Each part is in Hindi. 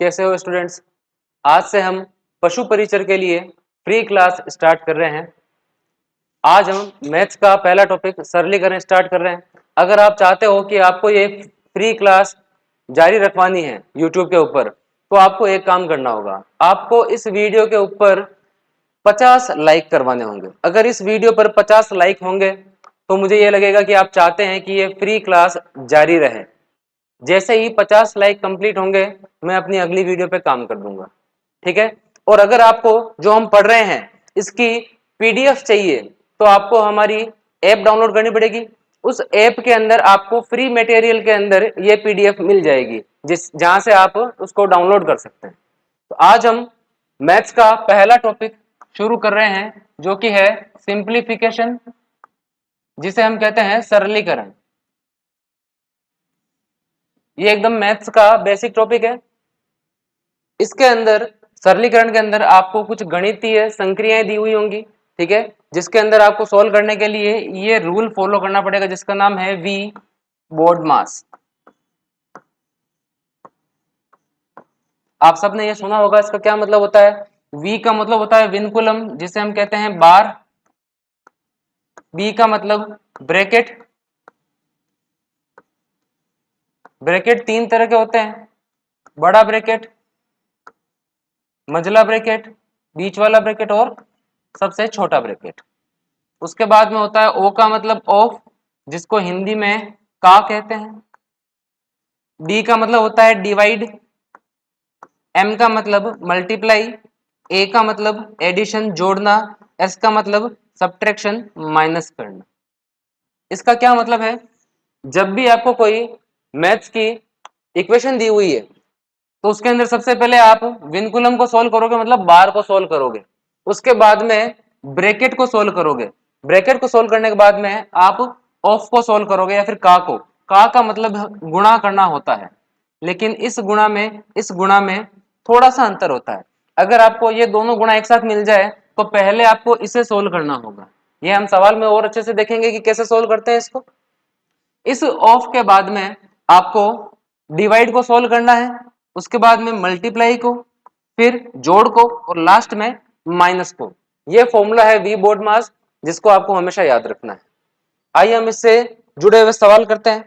कैसे हो स्टूडेंट्स। आज से हम पशु परिचर के लिए फ्री क्लास स्टार्ट कर रहे हैं। आज हम मैथ्स का पहला टॉपिक सरलीकरण स्टार्ट कर रहे हैं। अगर आप चाहते हो कि आपको ये फ्री क्लास जारी रखवानी है यूट्यूब के ऊपर, तो आपको एक काम करना होगा। आपको इस वीडियो के ऊपर 50 लाइक करवाने होंगे। अगर इस वीडियो पर 50 लाइक होंगे तो मुझे ये लगेगा कि आप चाहते हैं कि ये फ्री क्लास जारी रहे। जैसे ही 50 लाइक कंप्लीट होंगे मैं अपनी अगली वीडियो पे काम कर दूंगा, ठीक है। और अगर आपको जो हम पढ़ रहे हैं इसकी पीडीएफ चाहिए तो आपको हमारी ऐप डाउनलोड करनी पड़ेगी। उस ऐप के अंदर आपको फ्री मटेरियल के अंदर ये पीडीएफ मिल जाएगी, जहां से आप उसको डाउनलोड कर सकते हैं। तो आज हम मैथ्स का पहला टॉपिक शुरू कर रहे हैं जो कि है सिंप्लीफिकेशन, जिसे हम कहते हैं सरलीकरण। ये एकदम मैथ्स का बेसिक टॉपिक है। इसके अंदर सरलीकरण के अंदर आपको कुछ गणितीय संक्रियाएं दी हुई होंगी, ठीक है, जिसके अंदर आपको सोल्व करने के लिए ये रूल फॉलो करना पड़ेगा जिसका नाम है वी बोर्डमास। आप सबने ये सुना होगा, इसका क्या मतलब होता है। वी का मतलब होता है विनकुलम, जिसे हम कहते हैं बार। बी का मतलब ब्रैकेट। ब्रैकेट तीन तरह के होते हैं, बड़ा ब्रैकेट, मझला ब्रैकेट, बीच वाला ब्रैकेट और सबसे छोटा ब्रैकेट। उसके बाद में होता है ओ का मतलब ऑफ, जिसको हिंदी में का कहते हैं। डी का मतलब होता है डिवाइड। एम का मतलब मल्टीप्लाई। ए का मतलब एडिशन जोड़ना। एस का मतलब सब्ट्रैक्शन माइनस करना। इसका क्या मतलब है, जब भी आपको कोई मैथ्स की इक्वेशन दी हुई है तो उसके अंदर सबसे पहले आप विनकुलम को सोल्व करोगे, मतलब बार को सोल्व करोगे। उसके बाद में ब्रैकेट को सोल्व करोगे। ब्रैकेट को सोल्व करने के बाद में आप ऑफ को सोल्व करोगे या फिर का को। का का मतलब गुणा करना होता है, लेकिन इस गुणा में थोड़ा सा अंतर होता है। अगर आपको ये दोनों गुणा एक साथ मिल जाए तो पहले आपको इसे सोल्व करना होगा। ये हम सवाल में और अच्छे से देखेंगे कि कैसे सोल्व करते हैं इसको। इस ऑफ के बाद में आपको डिवाइड को सोल्व करना है, उसके बाद में मल्टीप्लाई को, फिर जोड़ को और लास्ट में माइनस को। यह फॉर्मूला है वी बोर्ड मास, जिसको आपको हमेशा याद रखना है। आइए हम इससे जुड़े हुए सवाल करते हैं।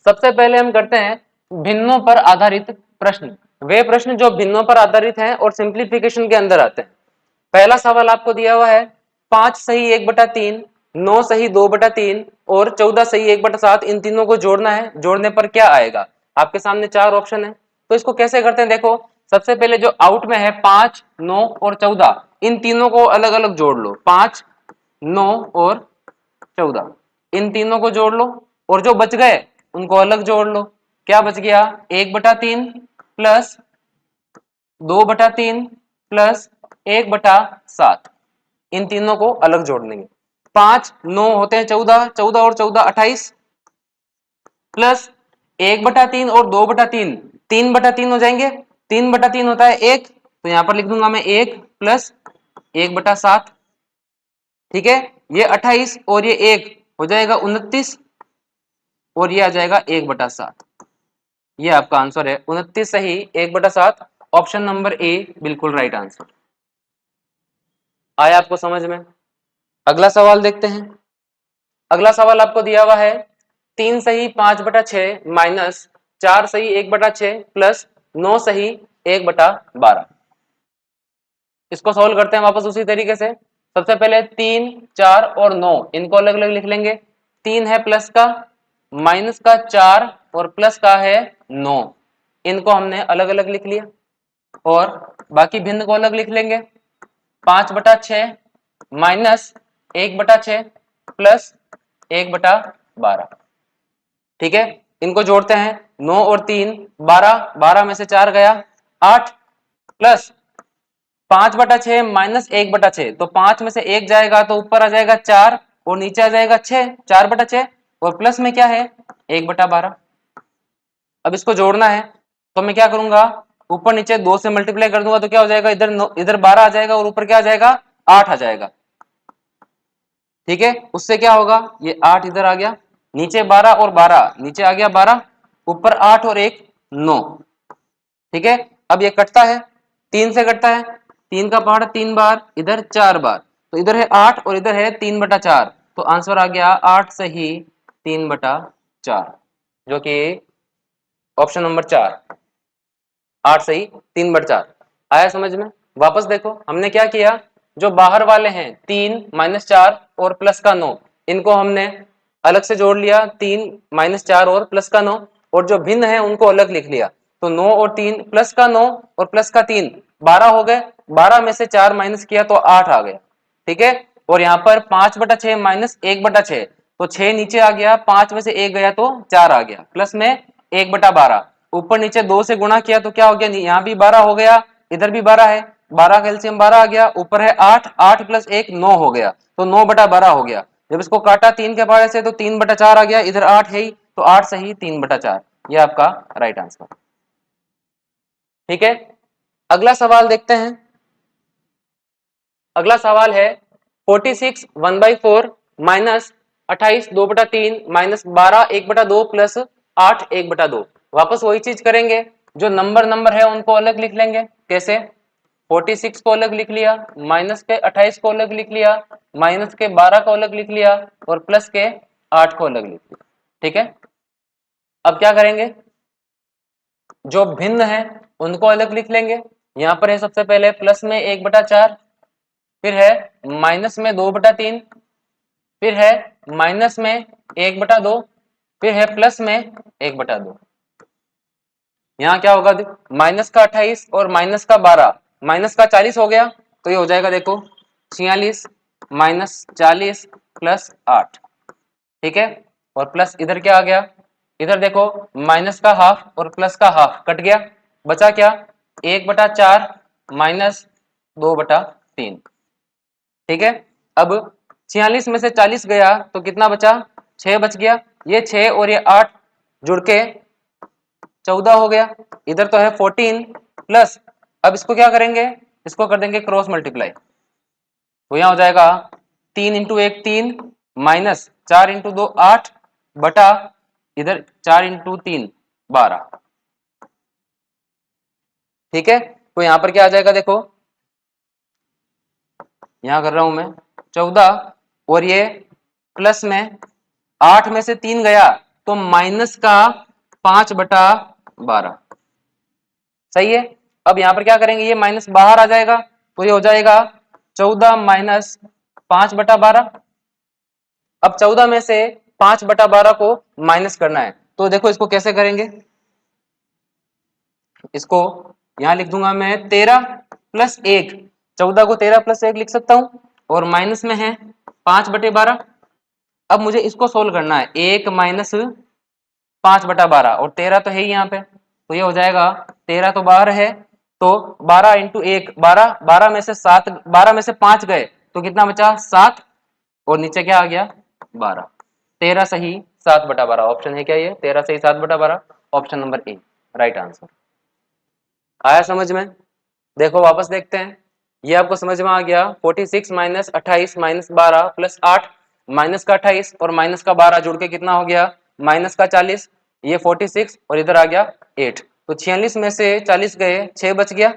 सबसे पहले हम करते हैं भिन्नों पर आधारित प्रश्न। वे प्रश्न जो भिन्नों पर आधारित हैं और सिंप्लीफिकेशन के अंदर आते हैं। पहला सवाल आपको दिया हुआ है 5 सही 1/3, 9 सही 2/3 और 14 सही 1/7। इन तीनों को जोड़ना है। जोड़ने पर क्या आएगा। आपके सामने चार ऑप्शन है, तो इसको कैसे करते हैं। देखो, सबसे पहले जो आउट में है 5, 9 और 14, इन तीनों को अलग अलग जोड़ लो। 5, 9 और 14, इन तीनों को जोड़ लो और जो बच गए उनको अलग जोड़ लो। क्या बच गया, 1/3 प्लस 2/3 प्लस 1/7। इन तीनों को अलग जोड़ लेंगे। 5, 9 होते हैं 14, 14 और 14 28, प्लस 1/3 और 2/3, 3/3 हो जाएंगे। 3/3 होता है 1, तो यहां पर लिख दूंगा मैं 1 प्लस 1/7, ठीक है। ये 28 और ये 1 हो जाएगा 29 और ये आ जाएगा 1/7। ये आपका आंसर है 29 सही 1/7। ऑप्शन नंबर ए बिल्कुल राइट आंसर। आया आपको समझ में। अगला सवाल देखते हैं। अगला सवाल आपको दिया हुआ है 3 सही 5/6 माइनस 4 सही 1/6 प्लस 9 सही 1/12। इसको सोल्व करते हैं वापस उसी तरीके से। सबसे पहले 3, 4 और 9 इनको अलग अलग लिख लेंगे। 3 है प्लस का, माइनस का 4 और प्लस का है 9, इनको हमने अलग अलग लिख लिया। और बाकी भिन्न को अलग लिख लेंगे। 5/6 माइनस 1/6 प्लस 1/12, ठीक है। इनको जोड़ते हैं। 9 और 3 12, 12 में से 4 गया 8, प्लस 5/6 माइनस 1/6, तो 5 में से 1 जाएगा तो ऊपर आ जाएगा 4 और नीचे आ जाएगा 6, 4/6 और प्लस में क्या है 1/12। अब इसको जोड़ना है तो मैं क्या करूंगा, ऊपर नीचे 2 से मल्टीप्लाई कर दूंगा तो क्या हो जाएगा, इधर 12 आ जाएगा और ऊपर क्या आ जाएगा 8 आ जाएगा, ठीक है। उससे क्या होगा, ये 8 इधर आ गया, नीचे 12 और 12, नीचे आ गया 12, ऊपर 8 और 1 9, ठीक है। अब ये कटता है, 3 से कटता है, 3 का पहाड़ 3 बार, इधर 4 बार, तो इधर है 8 और इधर है 3/4, तो आंसर आ गया 8 सही 3/4, जो कि ऑप्शन नंबर 4, 8 सही 3/4। आया समझ में? वापस देखो हमने क्या किया, जो बाहर वाले हैं 3 -4 और प्लस का 9, इनको हमने अलग से जोड़ लिया, 3 -4 और प्लस का 9, और जो भिन्न है उनको अलग लिख लिया, तो 9 और 3 प्लस का 9 और प्लस का 3 12 हो गए, 12 में से 4 माइनस किया तो 8 आ गया, ठीक है। और यहाँ पर 5/6 माइनस 1/6, तो 6 नीचे आ गया, 5 में से 1 गया तो 4 आ गया, प्लस में 1/12, ऊपर नीचे 2 से गुणा किया तो क्या हो गया, यहाँ भी 12 हो गया, इधर भी 12 है, 12 का एलसीएम 12 आ गया, ऊपर है 8, 8 प्लस 1 9 हो गया, तो 9/12 हो गया। जब इसको काटा 3 के पहाड़े से तो 3/4 आ गया, इधर 8 है ही, तो 8 सही 3/4, ये आपका राइट आंसर, ठीक है। अगला सवाल देखते हैं। अगला सवाल है 46 1/4 माइनस 28 2/3 माइनस 12 1/2 प्लस 8 1/2। वापस वही चीज करेंगे, जो नंबर है उनको अलग लिख लेंगे। कैसे? 46 को अलग लिख लिया, माइनस के 28 को अलग लिख लिया, माइनस के 12 को अलग लिख लिया, और प्लस के 8 को अलग लिख लिया, ठीक है। अब क्या करेंगे, जो भिन्न है उनको अलग लिख लेंगे। यहाँ पर है सबसे पहले प्लस में 1/4, फिर है माइनस में 2/3, फिर है माइनस में 1/2, फिर है प्लस में 1/2। यहाँ क्या होगा, माइनस का 28 और माइनस का 12 माइनस का 40 हो गया, तो ये हो जाएगा देखो 46 माइनस 40 प्लस 8, ठीक है। और प्लस इधर क्या आ गया, इधर देखो माइनस का हाफ और प्लस का हाफ कट गया, बचा क्या 1/4 माइनस 2/3, ठीक है। अब 46 में से 40 गया तो कितना बचा, 6 बच गया, ये 6 और ये 8 जुड़ के 14 हो गया, इधर तो है 14 प्लस, अब इसको क्या करेंगे, इसको कर देंगे क्रॉस मल्टीप्लाई, तो यहां हो जाएगा 3 इंटू 1 3 माइनस 4 इंटू 2 8 बटा इधर 4 इंटू 3 12, ठीक है। तो यहां पर क्या आ जाएगा देखो, यहां कर रहा हूं मैं 14, और ये प्लस में 8 में से 3 गया तो माइनस का 5/12, सही है। अब यहां पर क्या करेंगे, ये माइनस बाहर आ जाएगा, तो ये हो जाएगा 14 माइनस 5/12। अब 14 में से 5/12 को माइनस करना है, तो देखो इसको कैसे करेंगे, इसको यहां लिख दूंगा मैं 13 प्लस 1, 14 को 13 प्लस 1 लिख सकता हूं, और माइनस में है 5/12। अब मुझे इसको सोल्व करना है, 1 माइनस 5/12, और 13 तो है ही यहाँ पे, तो ये हो जाएगा 13 तो बाहर है, तो 12 इंटू 1 12, 12 में से 7, 12 में से 5 गए तो कितना बचा 7, और नीचे क्या आ गया 12, 13 सही 7/12, ऑप्शन है क्या ये 13 सही 7/12, option number A right answer. आया समझ में? देखो वापस देखते हैं, ये आपको समझ में आ गया, 46 माइनस 28 माइनस 12 प्लस 8, माइनस का 28 और माइनस का 12 जुड़ के कितना हो गया माइनस का 40, ये 46 और इधर आ गया 8, तो 46 में से 40 गए 6 बच गया,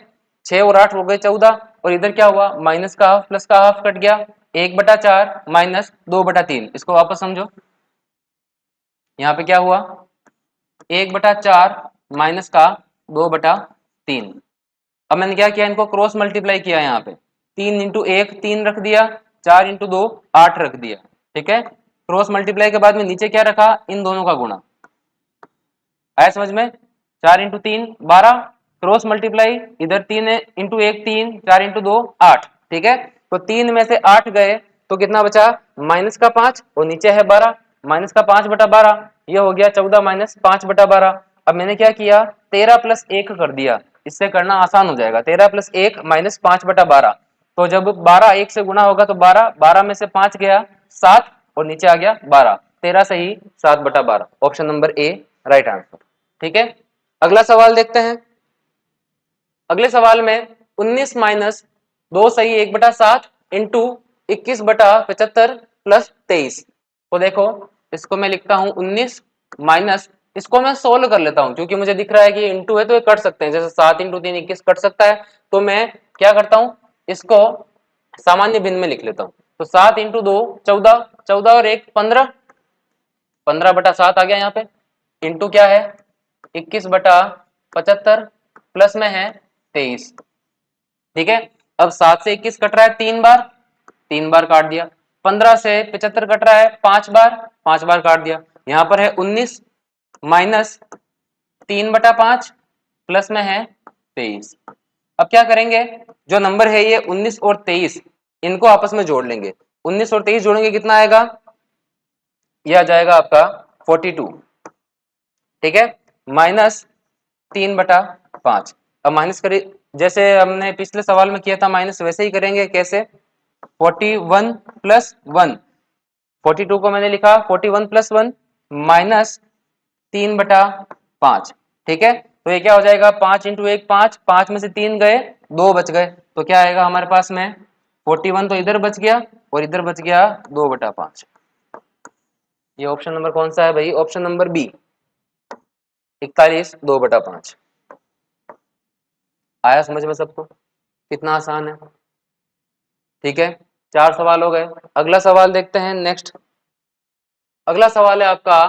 6 और 8 हो गए 14, और इधर क्या हुआ माइनस का हाफ प्लस का हाफ कट गया, 1/4 माइनस 2/3, इसको वापस समझो, यहाँ पे क्या हुआ 1/4 माइनस का 2/3। अब मैंने क्या किया, इनको क्रॉस मल्टीप्लाई किया, यहाँ पे 3 इंटू 1 3 रख दिया, 4 इंटू 2 8 रख दिया, ठीक है। क्रॉस मल्टीप्लाई के बाद में नीचे क्या रखा, इन दोनों का गुणा, आया समझ में, 4 इंटू 3 12, क्रॉस मल्टीप्लाई इधर 3 इंटू 1 3, 4 इंटू 2 8, ठीक है। तो 3 में से 8 गए तो कितना बचा माइनस का 5, और नीचे है 12, माइनस का 5/12, ये हो गया 14 माइनस 5/12। अब मैंने क्या किया 13 प्लस 1 कर दिया, इससे करना आसान हो जाएगा, 13 प्लस 1 माइनस 5/12, तो जब 12 1 से गुणा होगा तो 12, 12 में से 5 गया 7, और नीचे आ गया 12, 13 सही 7/12, option number A right answer, ठीक है। अगला सवाल देखते हैं। अगले सवाल में 19 माइनस 2 सही 1/7 इंटू 21/75 प्लस 23, तो देखो इसको मैं लिखता हूं 19 माइनस इसको मैं सोल्व कर लेता हूं, क्योंकि मुझे दिख रहा है कि इंटू है तो ये कट सकते हैं, जैसे 7 इंटू 3 21 कट सकता है, तो मैं क्या करता हूं, इसको सामान्य भिन्न में लिख लेता हूं। तो 7 इंटू 2 14, 14 और 1 15, 15/7 आ गया यहाँ पे, इंटू क्या है 21/75, प्लस में है 23। ठीक है, अब 7 से 21 कट रहा है 3 बार, 3 बार काट दिया। 15 से 75 कट रहा है 5 बार, 5 बार काट दिया। यहाँ पर है 19 माइनस 3/5 प्लस में है 23। अब क्या करेंगे, जो नंबर है ये 19 और 23, इनको आपस में जोड़ लेंगे। 19 और 23 जोड़ेंगे कितना आएगा, ये आ जाएगा आपका 42। ठीक है, माइनस 3/5। अब माइनस करिए, जैसे हमने पिछले सवाल में किया था माइनस, वैसे ही करेंगे। कैसे, 41 प्लस 1, 42 को मैंने लिखा 41 प्लस 1 माइनस 3/5। ठीक है, तो ये क्या हो जाएगा, 5 इंटू 1 5, 5 में से 3 गए, 2 बच गए, तो क्या आएगा हमारे पास में 41 तो इधर बच गया और इधर बच गया 2/5। ये ऑप्शन नंबर कौन सा है भाई, ऑप्शन नंबर बी, 41 2/5। आया समझ में सबको, कितना आसान है। ठीक है, 4 सवाल हो गए। अगला सवाल देखते हैं नेक्स्ट। अगला सवाल है आपका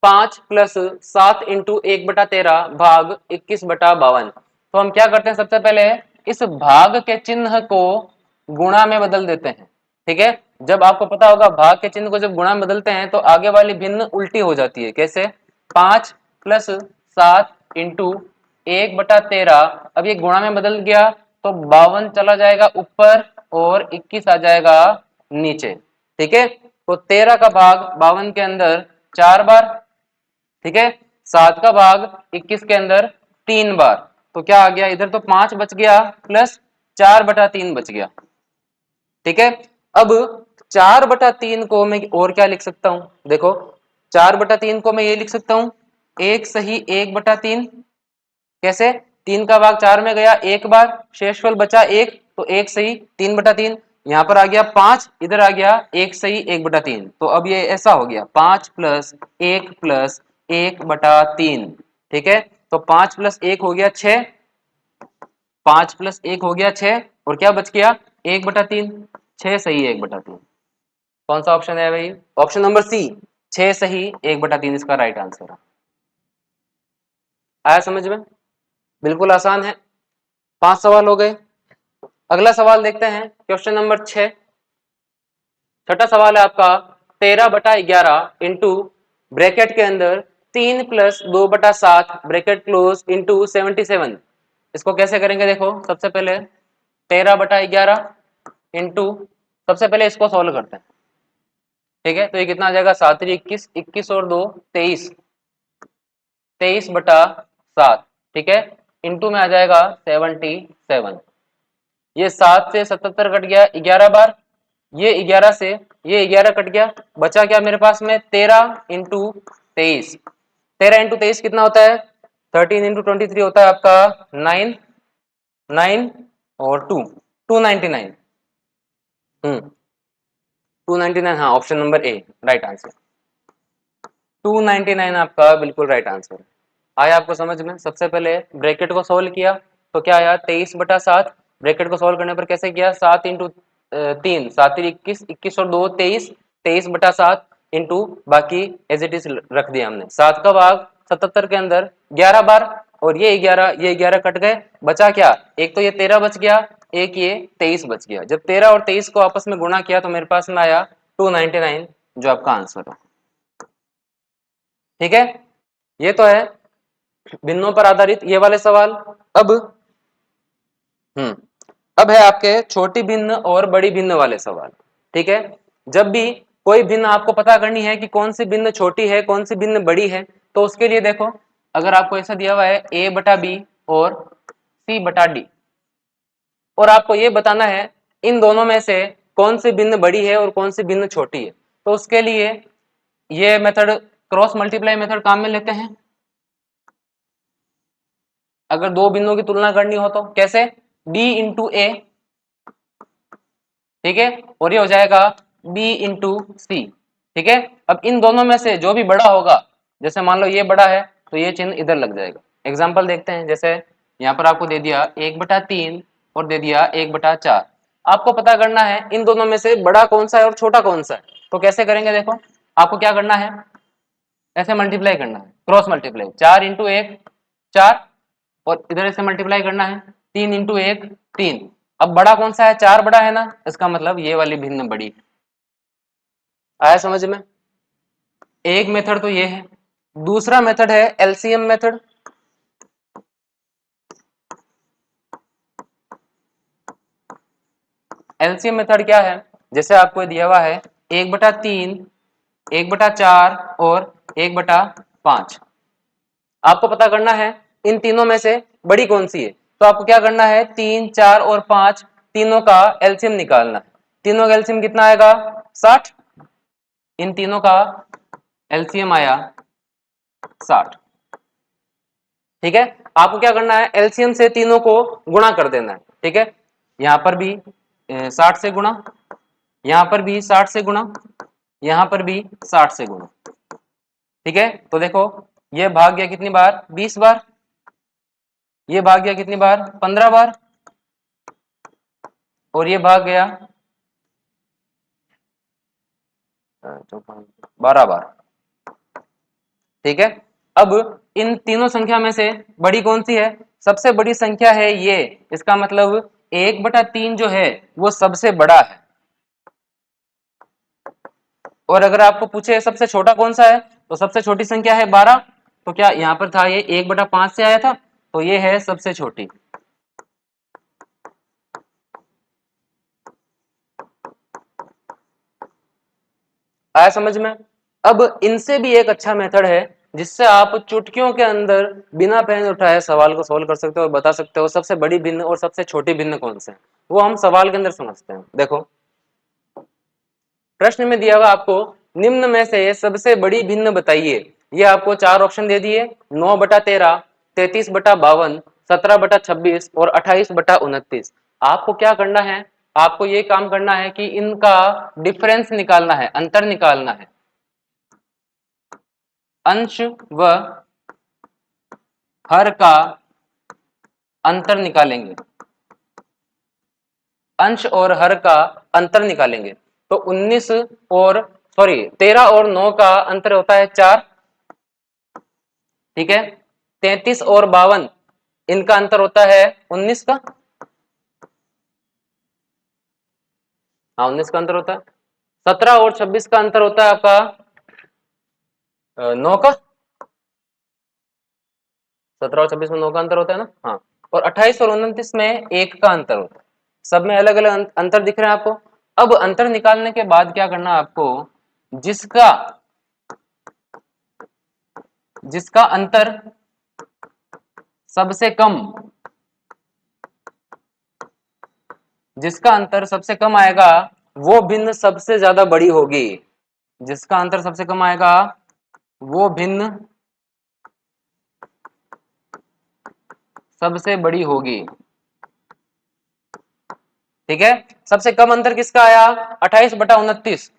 5 प्लस 7 इंटू 1/13 भाग 21/52। तो हम क्या करते हैं, सबसे पहले इस भाग के चिन्ह को गुणा में बदल देते हैं। ठीक है, जब आपको पता होगा भाग के चिन्ह को जब गुणा में बदलते हैं तो आगे वाली भिन्न उल्टी हो जाती है। कैसे, 5 प्लस 7 इंटू 1/13, अब ये गुणा में बदल गया तो 52 चला जाएगा ऊपर और 21 आ जाएगा नीचे। ठीक है, तो 13 का भाग 52 के अंदर 4 बार, ठीक है, 7 का भाग 21 के अंदर 3 बार, तो क्या आ गया इधर, तो 5 बच गया प्लस 4/3 बच गया। ठीक है, अब 4/3 को मैं और क्या लिख सकता हूं, देखो 4/3 को मैं ये लिख सकता हूं, 1 सही 1/3। कैसे, 3 का भाग 4 में गया एक बार, शेषफल बचा 1, तो 1 सही 3/3। यहाँ पर आ गया 5, इधर आ गया 1 सही 1/3, तो अब ये ऐसा हो गया 5 प्लस 1 प्लस 1/3। ठीक है, तो 5 प्लस 1 हो गया 6, 5 प्लस 1 हो गया 6, और क्या बच गया 1/3, 6 सही 1/3। कौन सा ऑप्शन है भाई, ऑप्शन नंबर सी, 6 सही 1/3 इसका राइट आंसर है। आया समझ में, बिल्कुल आसान है। 5 सवाल हो गए। अगला सवाल देखते हैं, क्वेश्चन नंबर 6। छठा सवाल है आपका 13/11 इंटू ब्रैकेट के अंदर 3 प्लस 2/7 ब्रैकेट क्लोज इंटू 77। इसको कैसे करेंगे, देखो सबसे पहले 13/11 इंटू, सबसे पहले इसको सॉल्व करते हैं। ठीक है, तो ये कितना आ जाएगा, 7 21, 21 और 2 23, 23/7। ठीक है, इंटू में आ जाएगा 77। ये 7 से 77 कट गया 11 बार, ये 11 से ये 11 कट गया, बचा क्या मेरे पास में 13 इंटू 23। 13 इंटू 23 कितना होता है, 13 इंटू 23 होता है आपका 9, 9 और 2, 299। 299, हाँ option number A right answer, 299 आपका बिल्कुल राइट आंसर है। आया आपको समझ में, सबसे पहले ब्रैकेट को सोल्व किया तो क्या आया 23/7, ब्रैकेट को सोल्व करने पर कैसे किया, 7 इंटू 3, 7 21, 21 और 2 23, 23/7 इंटू बाकी एज इट इज रख दिया हमने। 7 का भाग 77 के अंदर 11 बार, और ये 11 कट गए, बचा क्या, एक तो ये 13 बच गया, एक ये 23 बच गया। जब 13 और 23 को आपस में गुणा किया तो मेरे पास में आया 299, जो आपका आंसर है। ठीक है, ये तो है भिन्नों पर आधारित ये वाले सवाल। अब हम्म अब है आपके छोटी भिन्न और बड़ी भिन्न वाले सवाल। ठीक है, जब भी कोई भिन्न आपको पता करनी है कि कौन सी भिन्न छोटी है कौन सी भिन्न बड़ी है, तो उसके लिए देखो, अगर आपको ऐसा दिया हुआ है a/b और c/d, और आपको ये बताना है इन दोनों में से कौन सी भिन्न बड़ी है और कौन सी भिन्न छोटी है, तो उसके लिए ये मेथड, क्रॉस मल्टीप्लाई मेथड काम में लेते हैं। अगर दो बिंदुओं की तुलना करनी हो तो कैसे, b इंटू ए, ठीक है, और ये हो जाएगा b इंटू सी। ठीक है, अब इन दोनों में से जो भी बड़ा होगा जैसे मान लो ये बड़ा है तो ये चिन्ह इधर लग जाएगा। एग्जाम्पल देखते हैं, जैसे यहाँ पर आपको दे दिया 1/3 और दे दिया 1/4। आपको पता करना है इन दोनों में से बड़ा कौन सा है और छोटा कौन सा है। तो कैसे करेंगे, देखो आपको क्या करना है, ऐसे मल्टीप्लाई करना है, क्रॉस मल्टीप्लाई, 4 इंटू 1 4, और इधर ऐसे मल्टीप्लाई करना है 3 इंटू 1 3। अब बड़ा कौन सा है, 4 बड़ा है ना, इसका मतलब ये वाली भिन्न बड़ी है। आया समझ में? एक मेथड तो ये है। दूसरा मेथड है एलसीएम मेथड। एलसीएम मेथड क्या है, जैसे आपको दिया हुआ है 1/3 1/4 और 1/5। आपको पता करना है इन तीनों में से बड़ी कौन सी है। तो आपको क्या करना है, 3 4 और 5 तीनों का एलसीएम निकालना है। तीनों का एलसीएम कितना आएगा, 60। इन तीनों का एलसीएम आया 60। ठीक है, आपको क्या करना है, एलसीएम से तीनों को गुणा कर देना है। ठीक है, यहां पर भी 60 से गुणा, यहां पर भी 60 से गुणा, यहां पर भी 60 से गुणा। ठीक है, तो देखो ये भाग गया कितनी बार, 20 बार। ये भाग गया कितनी बार, 15 बार। और ये भाग गया 12 बार। ठीक है, अब इन तीनों संख्या में से बड़ी कौन सी है, सबसे बड़ी संख्या है ये। इसका मतलब 1/3 जो है वो सबसे बड़ा है। और अगर आपको पूछे सबसे छोटा कौन सा है, तो सबसे छोटी संख्या है 12। तो क्या यहाँ पर था, ये 1/5 से आया था, तो ये है सबसे छोटी। आया समझ में? अब इनसे भी एक अच्छा मेथड है जिससे आप चुटकियों के अंदर बिना पेन उठाए सवाल को सोल्व कर सकते हो और बता सकते हो सबसे बड़ी भिन्न और सबसे छोटी भिन्न कौन से हैं। वो हम सवाल के अंदर समझते हैं। देखो प्रश्न में दिया हुआ आपको, निम्न में से सबसे बड़ी भिन्न बताइए। ये आपको 4 ऑप्शन दे दिए, 9/13, 33/52, 17/26 और 28/29। आपको क्या करना है, आपको ये काम करना है कि इनका डिफरेंस निकालना है, अंतर निकालना है। अंश व हर का अंतर निकालेंगे, अंश और हर का अंतर निकालेंगे। तो 19 और 13 और 9 का अंतर होता है 4। ठीक है, 33 और 52 इनका अंतर होता है 19 का। हाँ 19 का अंतर होता है। 17 और 26 का अंतर होता है आपका 9 का। 17 और 26 में 9 का अंतर होता है ना, हाँ। और 28 और 29 में 1 का अंतर होता है। सब में अलग अलग अंतर दिख रहे हैं आपको। अब अंतर निकालने के बाद क्या करना है आपको, जिसका जिसका अंतर सबसे कम, जिसका अंतर सबसे कम आएगा वो भिन्न सबसे ज्यादा बड़ी होगी। जिसका अंतर सबसे कम आएगा वो भिन्न सबसे बड़ी होगी। ठीक है, सबसे कम अंतर किसका आया, 28/29।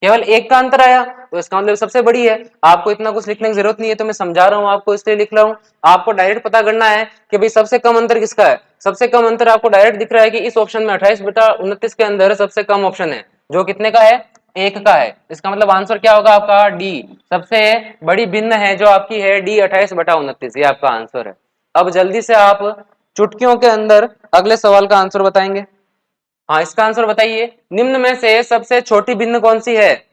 केवल 1 का अंतर आया, तो इसका मतलब सबसे बड़ी है। आपको इतना कुछ लिखने की जरूरत नहीं है, तो मैं समझा रहा हूं आपको इसलिए लिख रहा हूं। आपको डायरेक्ट पता करना है कि भाई सबसे कम अंतर किसका है। सबसे कम अंतर आपको डायरेक्ट दिख रहा है कि इस ऑप्शन में 28/29 के अंदर सबसे कम ऑप्शन है जो कितने का है, 1 का है। इसका मतलब आंसर क्या होगा आपका, डी। सबसे बड़ी भिन्न है जो आपकी है डी, 28/29, ये आपका आंसर है। अब जल्दी से आप चुटकियों के अंदर अगले सवाल का आंसर बताएंगे। हाँ इसका आंसर बताइए, निम्न में से सबसे छोटी भिन्न कौन सी है।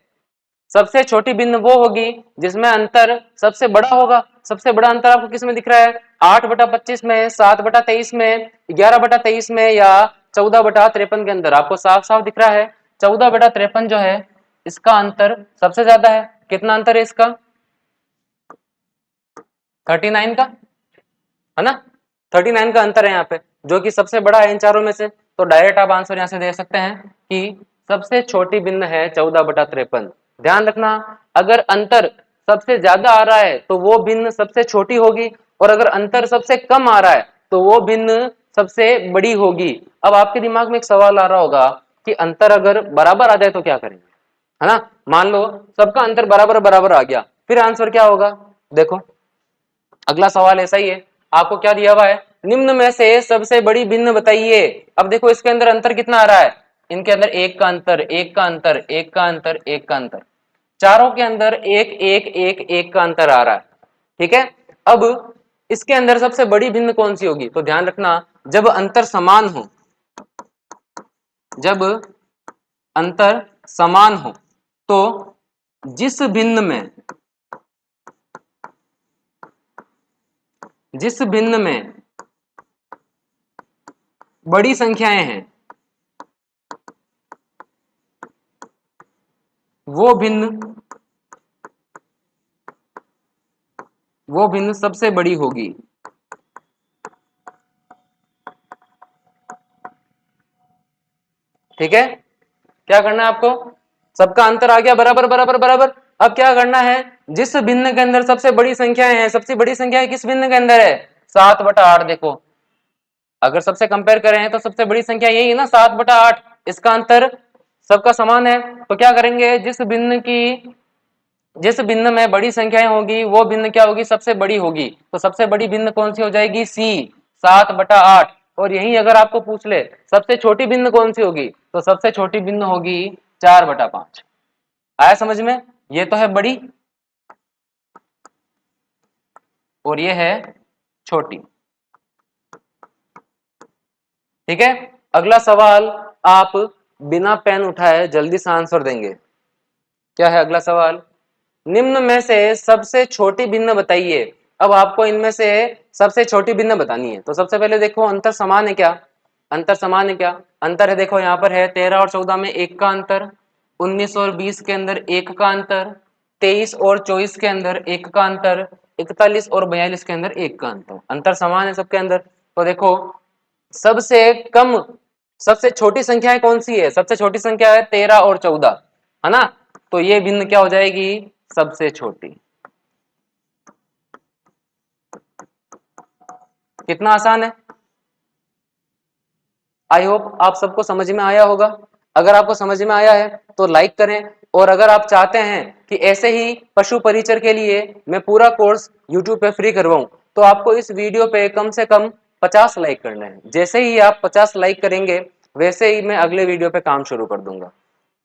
सबसे छोटी भिन्न वो होगी जिसमें अंतर सबसे बड़ा होगा। सबसे बड़ा अंतर आपको किस में दिख रहा है, 8/25 में, 7/23 में, 11/23 में या 14/53 के अंदर। आपको साफ साफ दिख रहा है 14/53 जो है इसका अंतर सबसे ज्यादा है। कितना अंतर है इसका, 39 का, है ना। 39 का अंतर है यहाँ पे, जो कि सबसे बड़ा है इन चारों में से। तो डायरेक्ट आप आंसर यहाँ से दे सकते हैं कि सबसे छोटी भिन्न है 14/53। ध्यान रखना, अगर अंतर सबसे ज्यादा आ रहा है तो वो भिन्न सबसे छोटी होगी, और अगर अंतर सबसे कम आ रहा है तो वो भिन्न सबसे बड़ी होगी। अब आपके दिमाग में एक सवाल आ रहा होगा कि अंतर अगर बराबर आ जाए तो क्या करेंगे, है ना। मान लो सबका अंतर बराबर बराबर आ गया, फिर आंसर क्या होगा? देखो अगला सवाल ऐसा ही है, आपको क्या दिया हुआ है, निम्न में से सबसे बड़ी भिन्न बताइए। अब देखो इसके अंदर अंतर कितना आ रहा है, इनके अंदर एक का अंतर, एक का अंतर, एक का अंतर, एक का अंतर, चारों के अंदर एक एक एक एक का अंतर आ रहा है। ठीक है, अब इसके अंदर सबसे बड़ी भिन्न कौन सी होगी? तो ध्यान रखना, जब अंतर समान हो, जब अंतर समान हो तो जिस भिन्न में, जिस भिन्न में बड़ी संख्याएं हैं वो भिन्न, वो भिन्न सबसे बड़ी होगी। ठीक है, क्या करना है आपको, सबका अंतर आ गया बराबर बराबर बराबर। अब क्या करना है, जिस भिन्न के अंदर सबसे बड़ी संख्याएं हैं, सबसे बड़ी संख्या किस भिन्न के अंदर है? 7/8। देखो अगर सबसे कंपेयर करें तो सबसे बड़ी संख्या यही है ना, 7/8। इसका अंतर सबका समान है, तो क्या करेंगे, जिस भिन्न की, जिस भिन्न में बड़ी संख्याएं होगी वो भिन्न क्या होगी? सबसे बड़ी होगी। तो सबसे बड़ी भिन्न कौन सी हो जाएगी? सी, 7/8। और यही अगर आपको पूछ ले सबसे छोटी भिन्न कौन सी होगी, तो सबसे छोटी भिन्न होगी 4/5। आया समझ में? ये तो है बड़ी और ये है छोटी। ठीक है, अगला सवाल आप बिना पेन उठाए जल्दी से आंसर देंगे। क्या है अगला सवाल? निम्न में से सबसे छोटी भिन्न बताइए। अब आपको इनमें से सबसे छोटी भिन्न बतानी है, तो सबसे पहले देखो अंतर समान है क्या? अंतर समान है क्या? अंतर है, देखो यहाँ पर है 13 और 14 में एक का अंतर, 19 और 20 के अंदर एक का अंतर, 23 और 24 के अंदर एक का अंतर, 41 और 42 के अंदर एक का अंतर। अंतर समान है सबके अंदर। तो देखो सबसे कम, सबसे छोटी संख्या कौन सी है? सबसे छोटी संख्या है 13 और 14, है ना? तो ये भिन्न क्या हो जाएगी? सबसे छोटी। कितना आसान है। आई होप आप सबको समझ में आया होगा। अगर आपको समझ में आया है तो लाइक करें, और अगर आप चाहते हैं कि ऐसे ही पशु परिचर के लिए मैं पूरा कोर्स यूट्यूब पे फ्री करवाऊं, तो आपको इस वीडियो पे कम से कम 50 लाइक करने हैं। जैसे ही आप 50 लाइक करेंगे वैसे ही मैं अगले वीडियो पे काम शुरू कर दूंगा।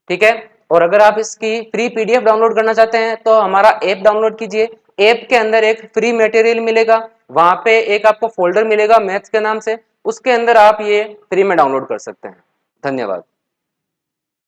ठीक है, और अगर आप इसकी फ्री पीडीएफ डाउनलोड करना चाहते हैं तो हमारा ऐप डाउनलोड कीजिए। ऐप के अंदर एक फ्री मटेरियल मिलेगा, वहां पे एक आपको फोल्डर मिलेगा मैथ्स के नाम से, उसके अंदर आप ये फ्री में डाउनलोड कर सकते हैं। धन्यवाद।